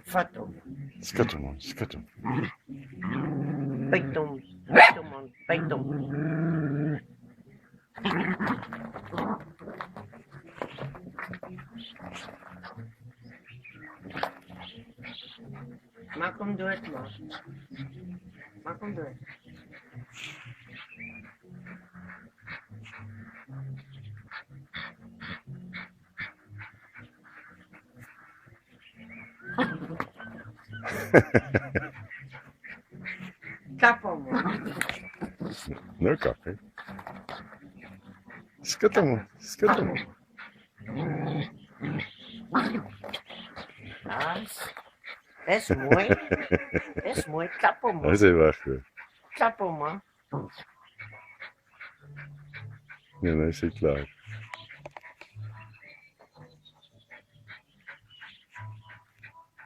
Fatum. Scatamon, scatamon. Peitum. Peitumon. Peitum. Makom duet mo. Makom duet. Kapo mo. No copy. Scatamon, scatamon. Es mooi. Es mooi. Kapo mo. Hij is even weg. Kapo mo. Ja, dan is hij klaar.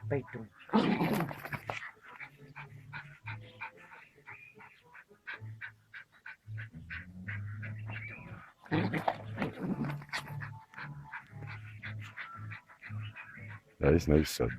Peitum. Hij is nou zat.